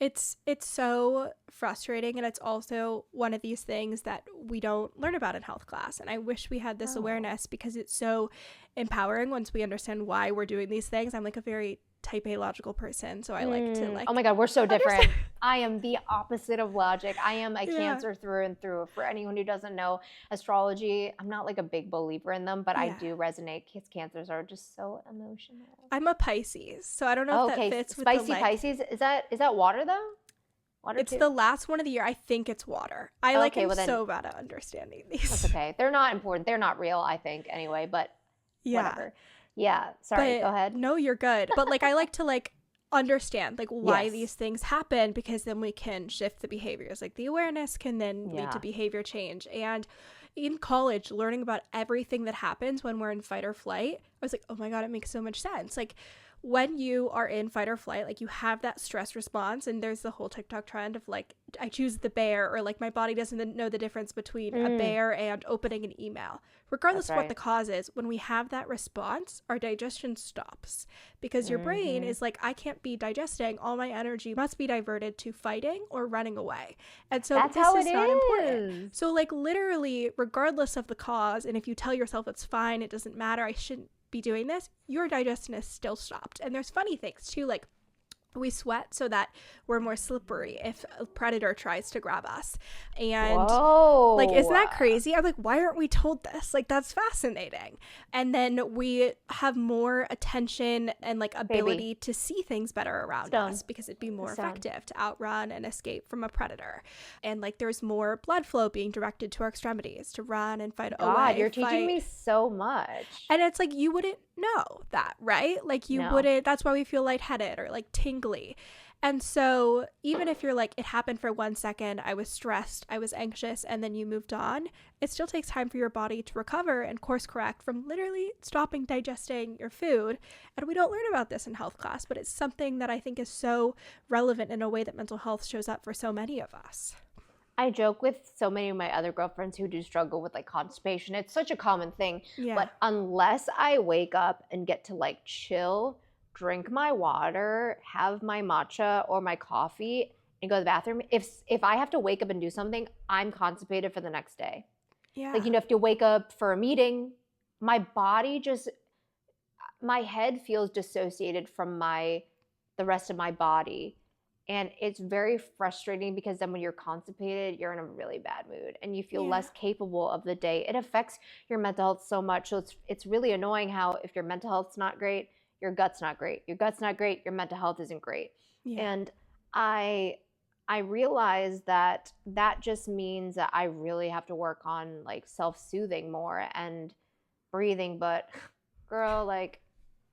It's so frustrating, and it's also one of these things that we don't learn about in health class. And I wish we had this awareness, because it's so empowering once we understand why we're doing these things. I'm like a very type A logical person, so I like to like, oh my God, we're so different. I am the opposite of logic. I am a Cancer through and through. For anyone who doesn't know astrology, I'm not like a big believer in them, but I do resonate because Cancers are just so emotional. I'm a Pisces, so I don't know if that fits with the Spicy Pisces. Is that water though? Water it's too? The last one of the year. I think it's water. I am so bad at understanding these. That's okay. They're not important. They're not real, I think, anyway, but whatever. Yeah, sorry, go ahead. No, you're good. But like, I like to like understand like why these things happen, because then we can shift the behaviors. Like the awareness can then lead to behavior change. And in college, learning about everything that happens when we're in fight or flight, I was like, oh my God, it makes so much sense. Like when you are in fight or flight, like you have that stress response, and there's the whole TikTok trend of like, I choose the bear, or like my body doesn't know the difference between a bear and opening an email. Regardless of what the cause is, when we have that response, our digestion stops, because your brain is like, I can't be digesting. All my energy must be diverted to fighting or running away. And so this is not important. So like literally, regardless of the cause, and if you tell yourself it's fine, it doesn't matter, I shouldn't be doing this, your digestion is still stopped. And there's funny things too, like we sweat so that we're more slippery if a predator tries to grab us. And like, isn't that crazy? I'm like, why aren't we told this? Like, that's fascinating. And then we have more attention and like ability to see things better around us, because it'd be more effective to outrun and escape from a predator. And like, there's more blood flow being directed to our extremities to run and fight away. God, you're teaching me so much. And it's like, you wouldn't know that, right? Like you wouldn't, that's why we feel lightheaded or like tingly. And so even if you're like, it happened for 1 second, I was stressed, I was anxious, and then you moved on, it still takes time for your body to recover and course correct from literally stopping digesting your food. And we don't learn about this in health class, but it's something that I think is so relevant in a way that mental health shows up for so many of us. I joke with so many of my other girlfriends who do struggle with like constipation. It's such a common thing. But unless I wake up and get to like chill, drink my water, have my matcha or my coffee, and go to the bathroom, if I have to wake up and do something, I'm constipated for the next day. Like, you know, if you wake up for a meeting, my body just, my head feels dissociated from the rest of my body. And it's very frustrating, because then when you're constipated, you're in a really bad mood and you feel less capable of the day. It affects your mental health so much. So it's really annoying how if your mental health's not great, your gut's not great. Your gut's not great, your mental health isn't great. And I realize that just means that I really have to work on like self-soothing more and breathing. But girl, like,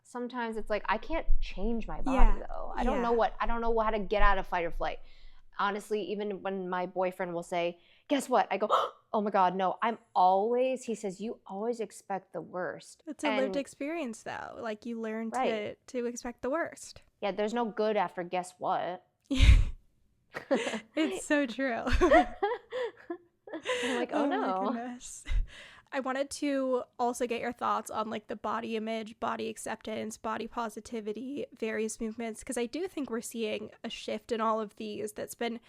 sometimes it's like I can't change my body though. I don't know how to get out of fight or flight. Honestly, even when my boyfriend will say, guess what? I go, oh my God, no. He says, you always expect the worst. It's a lived experience though. Like you learn to expect the worst. Yeah, there's no good after guess what. It's so true. I'm like, oh no. My goodness. I wanted to also get your thoughts on like the body image, body acceptance, body positivity, various movements, because I do think we're seeing a shift in all of these that's been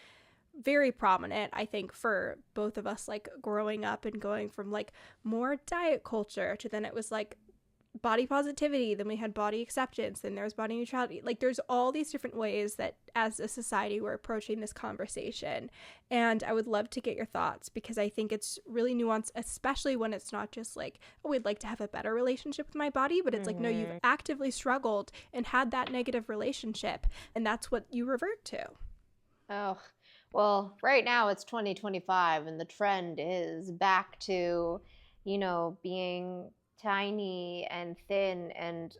very prominent, I think, for both of us, like growing up and going from like more diet culture to then it was like body positivity, then we had body acceptance, then there's body neutrality. Like there's all these different ways that as a society we're approaching this conversation. And I would love to get your thoughts because I think it's really nuanced, especially when it's not just like, oh, we'd like to have a better relationship with my body, but it's like, no, you've actively struggled and had that negative relationship, and that's what you revert to. Oh, well, right now it's 2025 and the trend is back to, being tiny and thin. And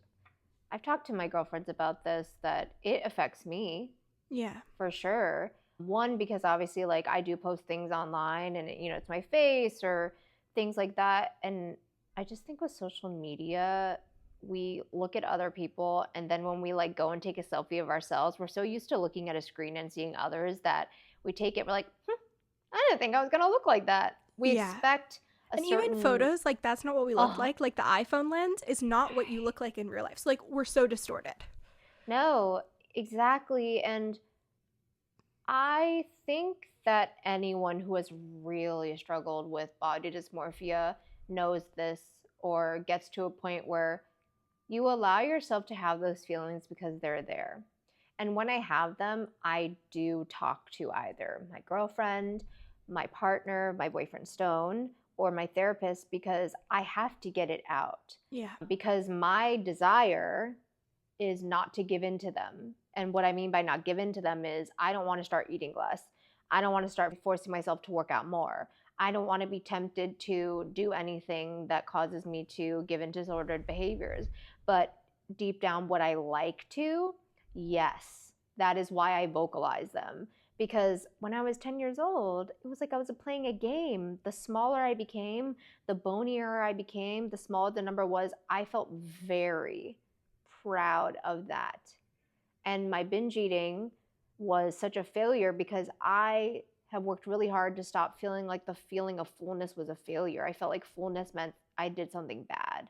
I've talked to my girlfriends about this, that it affects me. Yeah. For sure. One, because obviously like I do post things online and it's my face or things like that. And I just think with social media, we look at other people, and then when we like go and take a selfie of ourselves, we're so used to looking at a screen and seeing others that we take it, we're like, I didn't think I was gonna look like that. We expect and even photos, like that's not what we look like. Like the iPhone lens is not what you look like in real life. So like we're so distorted. No, exactly. And I think that anyone who has really struggled with body dysmorphia knows this, or gets to a point where you allow yourself to have those feelings because they're there. And when I have them, I do talk to either my girlfriend, my partner, my boyfriend Stone, or my therapist, because I have to get it out. Yeah. Because my desire is not to give in to them. And what I mean by not give in to them is I don't want to start eating less. I don't want to start forcing myself to work out more. I don't want to be tempted to do anything that causes me to give in to disordered behaviors. But deep down, what I like to, yes, that is why I vocalize them. Because when I was 10 years old, it was like I was playing a game. The smaller I became, the bonier I became, the smaller the number was. I felt very proud of that. And my binge eating was such a failure because I have worked really hard to stop feeling like the feeling of fullness was a failure. I felt like fullness meant I did something bad.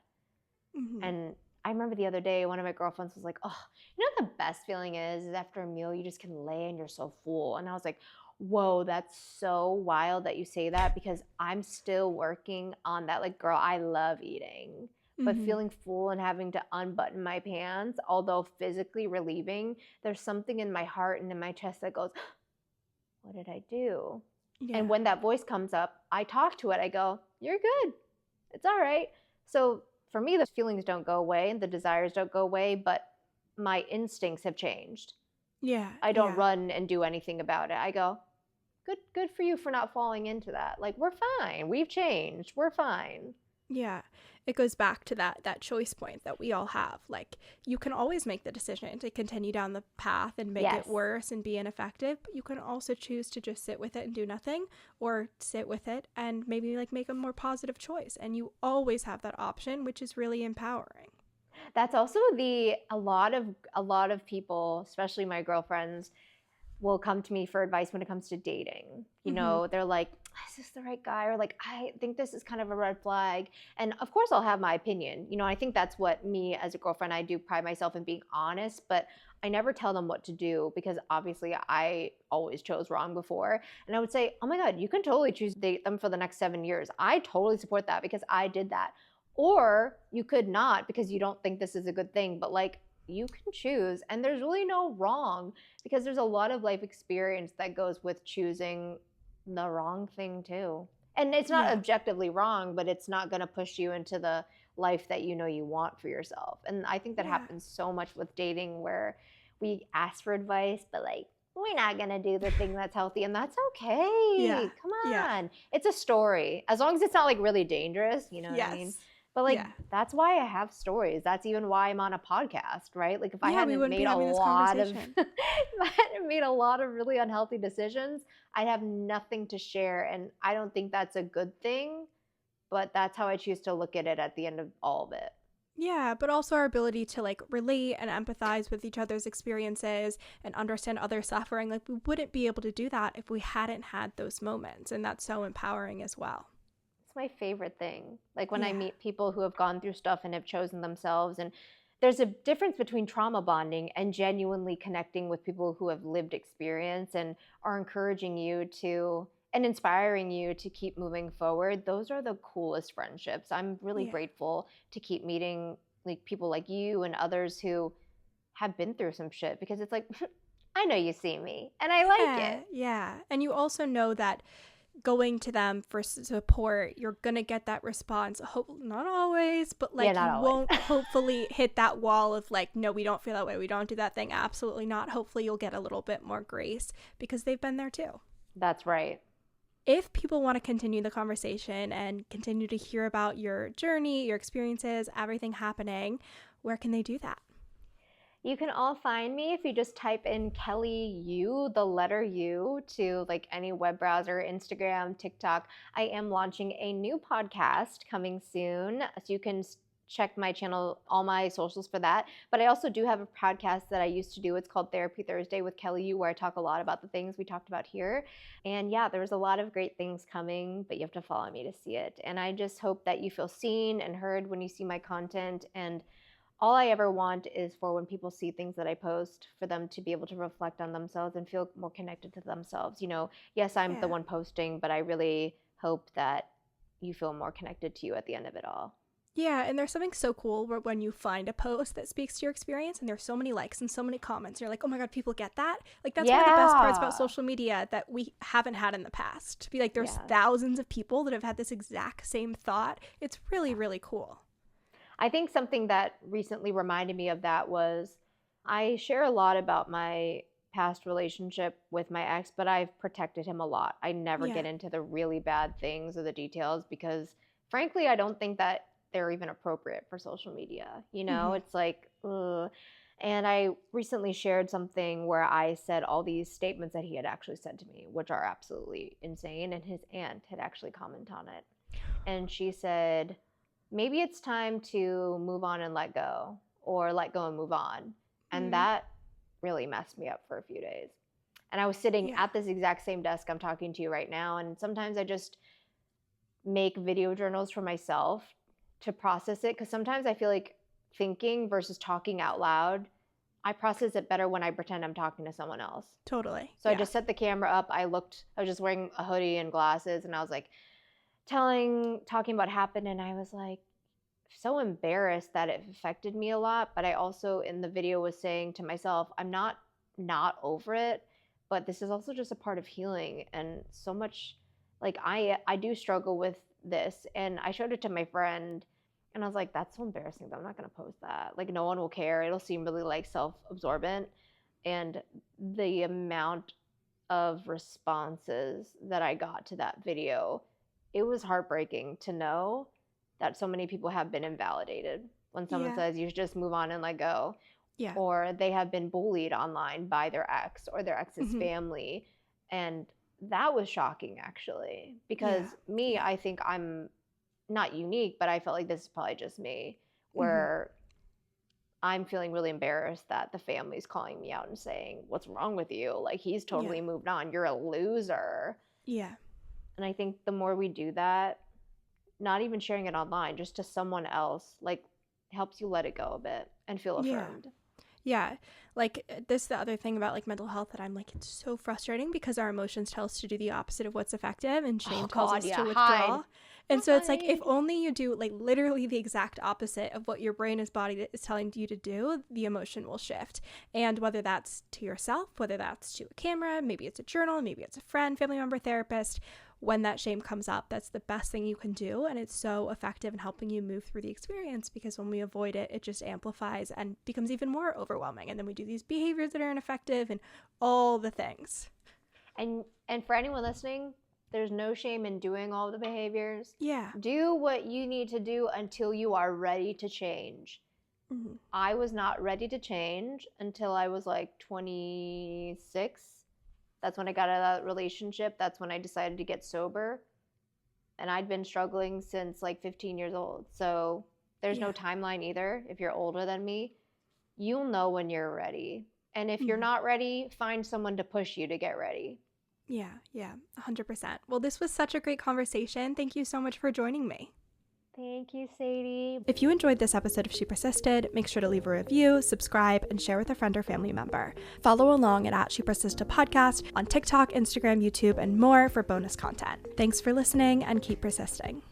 And I remember the other day, one of my girlfriends was like, oh, you know what the best feeling is after a meal, you just can lay and you're so full. And I was like, whoa, that's so wild that you say that, because I'm still working on that. Like, girl, I love eating, but feeling full and having to unbutton my pants, although physically relieving, there's something in my heart and in my chest that goes, what did I do? Yeah. And when that voice comes up, I talk to it. I go, you're good. It's all right. So for me, the feelings don't go away and the desires don't go away, but my instincts have changed. Yeah. I don't run and do anything about it. I go, good for you for not falling into that. Like, we're fine. We've changed. We're fine. Yeah. It goes back to that choice point that we all have. Like, you can always make the decision to continue down the path and make it worse and be ineffective, but you can also choose to just sit with it and do nothing, or sit with it and maybe like make a more positive choice. And you always have that option, which is really empowering. That's also a lot of people, especially my girlfriends, will come to me for advice when it comes to dating. You know, they're like, is this the right guy? Or like, I think this is kind of a red flag. And of course I'll have my opinion. You know, I think that's what me as a girlfriend, I do pride myself in being honest, but I never tell them what to do, because obviously I always chose wrong before. And I would say, oh my God, you can totally choose to date them for the next 7 years. I totally support that because I did that. Or you could not, because you don't think this is a good thing, but like, you can choose, and there's really no wrong, because there's a lot of life experience that goes with choosing the wrong thing too. And it's not objectively wrong, but it's not going to push you into the life that you know you want for yourself. And I think that happens so much with dating, where we ask for advice, but like, we're not going to do the thing that's healthy, and that's okay. Come on. It's a story. As long as it's not like really dangerous, you know what I mean? But like, that's why I have stories. That's even why I'm on a podcast, right? Like, if I hadn't made a lot of, if I hadn't made a lot of really unhealthy decisions, I'd have nothing to share. And I don't think that's a good thing, but that's how I choose to look at it at the end of all of it. Yeah, but also our ability to like relate and empathize with each other's experiences and understand other suffering. Like, we wouldn't be able to do that if we hadn't had those moments. And that's so empowering as well. My favorite thing. Like, when I meet people who have gone through stuff and have chosen themselves, and there's a difference between trauma bonding and genuinely connecting with people who have lived experience and are encouraging you to and inspiring you to keep moving forward. Those are the coolest friendships. I'm really grateful to keep meeting like people like you and others who have been through some shit, because it's like, I know you see me and I like it. Yeah. And you also know that going to them for support, you're going to get that response. Not always, but like you won't hopefully hit that wall of like, no, we don't feel that way. We don't do that thing. Absolutely not. Hopefully you'll get a little bit more grace because they've been there too. That's right. If people want to continue the conversation and continue to hear about your journey, your experiences, everything happening, where can they do that? You can all find me if you just type in Kelly U, the letter U, to like any web browser, Instagram, TikTok. I am launching a new podcast coming soon, so you can check my channel, all my socials for that. But I also do have a podcast that I used to do. It's called Therapy Thursday with Kelly U, where I talk a lot about the things we talked about here. And yeah, there's a lot of great things coming, but you have to follow me to see it. And I just hope that you feel seen and heard when you see my content. And all I ever want is for when people see things that I post, for them to be able to reflect on themselves and feel more connected to themselves. You know, yes, I'm the one posting, but I really hope that you feel more connected to you at the end of it all. Yeah, and there's something so cool when you find a post that speaks to your experience and there's so many likes and so many comments. You're like, oh my God, people get that? Like, that's one of the best parts about social media that we haven't had in the past. To be like, there's thousands of people that have had this exact same thought. It's really, really cool. I think something that recently reminded me of that was I share a lot about my past relationship with my ex, but I've protected him a lot. I never get into the really bad things or the details because, frankly, I don't think that they're even appropriate for social media. You know, it's like, ugh. And I recently shared something where I said all these statements that he had actually said to me, which are absolutely insane. And his aunt had actually commented on it. And she said, maybe it's time to move on and let go, or let go and move on. And that really messed me up for a few days. And I was sitting at this exact same desk I'm talking to you right now. And sometimes I just make video journals for myself to process it. Because sometimes I feel like thinking versus talking out loud, I process it better when I pretend I'm talking to someone else. Totally. So I just set the camera up. I was just wearing a hoodie and glasses, and I was like, talking about what happened, and I was like so embarrassed that it affected me a lot. But I also in the video was saying to myself, I'm not over it, but this is also just a part of healing. And so much, like I do struggle with this, and I showed it to my friend and I was like, that's so embarrassing that I'm not going to post that. Like, no one will care. It'll seem really like self-absorbent. And the amount of responses that I got to that video, it was heartbreaking to know that so many people have been invalidated when someone says you should just move on and let go. Yeah. Or they have been bullied online by their ex or their ex's family. And that was shocking, actually, because I think I'm not unique, but I felt like this is probably just me, where I'm feeling really embarrassed that the family's calling me out and saying, what's wrong with you? Like, he's totally moved on. You're a loser. Yeah. And I think the more we do that, not even sharing it online, just to someone else, like, helps you let it go a bit and feel affirmed. Yeah. Like, this is the other thing about, like, mental health that I'm like, it's so frustrating because our emotions tell us to do the opposite of what's effective, and shame tells us to withdraw. Hide. And so it's like, if only you do, like, literally the exact opposite of what your brain and body is telling you to do, the emotion will shift. And whether that's to yourself, whether that's to a camera, maybe it's a journal, maybe it's a friend, family member, therapist, when that shame comes up, that's the best thing you can do. And it's so effective in helping you move through the experience, because when we avoid it, it just amplifies and becomes even more overwhelming. And then we do these behaviors that are ineffective and all the things. And for anyone listening, there's no shame in doing all the behaviors. Yeah. Do what you need to do until you are ready to change. I was not ready to change until I was like 26. That's when I got out of that relationship. That's when I decided to get sober. And I'd been struggling since like 15 years old. So there's no timeline either. If you're older than me, you'll know when you're ready. And if you're not ready, find someone to push you to get ready. Yeah, 100%. Well, this was such a great conversation. Thank you so much for joining me. Thank you, Sadie. If you enjoyed this episode of She Persisted, make sure to leave a review, subscribe, and share with a friend or family member. Follow along at She Persisted Podcast on TikTok, Instagram, YouTube, and more for bonus content. Thanks for listening, and keep persisting.